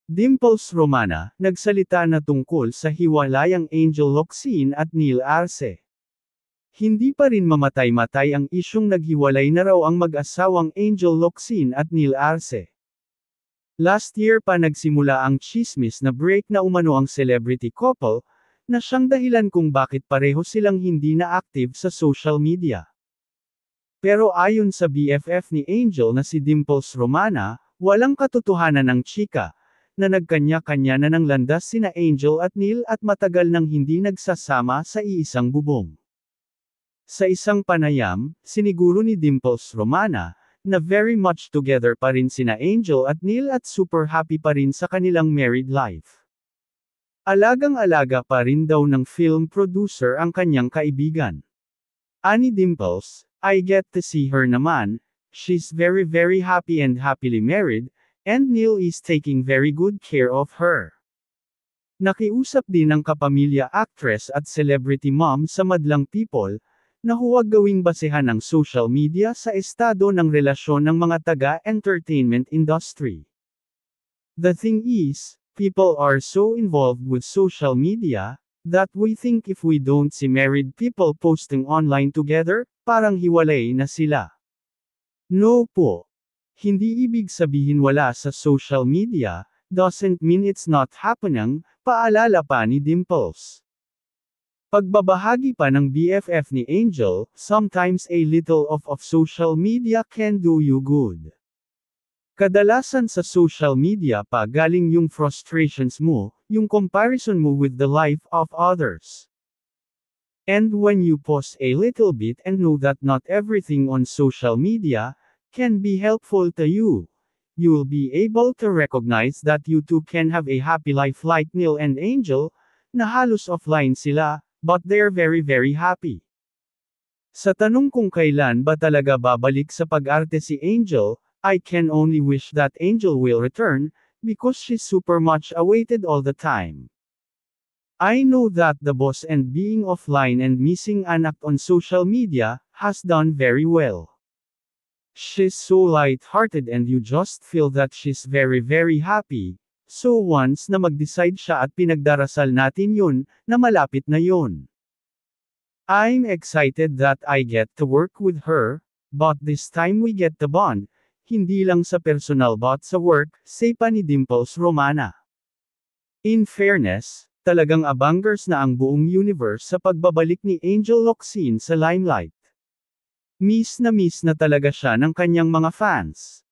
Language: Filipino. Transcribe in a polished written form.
Dimples Romana, nagsalita na tungkol sa hiwalayang Angel Locsin at Neil Arce. Hindi pa rin mamatay-matay ang isyung naghiwalay na raw ang mag-asawang Angel Locsin at Neil Arce. Last year pa nagsimula ang tsismis na break na umano ang celebrity couple, na siyang dahilan kung bakit pareho silang hindi na active sa social media. Pero ayon sa BFF ni Angel na si Dimples Romana, walang katotohanan ng chika, na nagkanya-kanya na ng landas sina Angel at Neil at matagal nang hindi nagsasama sa iisang bubong. Sa isang panayam, siniguro ni Dimples Romana, na very much together pa rin sina Angel at Neil at super happy pa rin sa kanilang married life. Alagang-alaga pa rin daw ng film producer ang kanyang kaibigan. Ani Dimples, I get to see her naman, she's very very happy and happily married, and Neil is taking very good care of her. Nakiusap din ang kapamilya actress at celebrity mom sa Madlang People, na huwag gawing basehan ng social media sa estado ng relasyon ng mga taga-entertainment industry. The thing is, people are so involved with social media, that we think if we don't see married people posting online together, parang hiwalay na sila. No po. Hindi ibig sabihin wala sa social media, doesn't mean it's not happening, paalala pa ni Dimples. Pagbabahagi pa ng BFF ni Angel, sometimes a little of social media can do you good. Kadalasan sa social media pa galing yung frustrations mo, yung comparison mo with the life of others. And when you pause a little bit and know that not everything on social media can be helpful to you, you'll be able to recognize that you too can have a happy life like Neil and Angel, na halos offline sila, but they're very very happy. Sa tanong kung kailan ba talaga babalik sa pag-arte si Angel, I can only wish that Angel will return, because she's super much awaited all the time. I know that the boss and being offline and missing an act on social media, has done very well. She's so light-hearted and you just feel that she's very very happy. So once na mag-decide siya at pinagdarasal natin yun, na malapit na yun. I'm excited that I get to work with her, but this time we get to bond, hindi lang sa personal but sa work, say pa ni Dimples Romana. In fairness, talagang abangers na ang buong universe sa pagbabalik ni Angel Locsin sa limelight. Miss na talaga siya ng kanyang mga fans.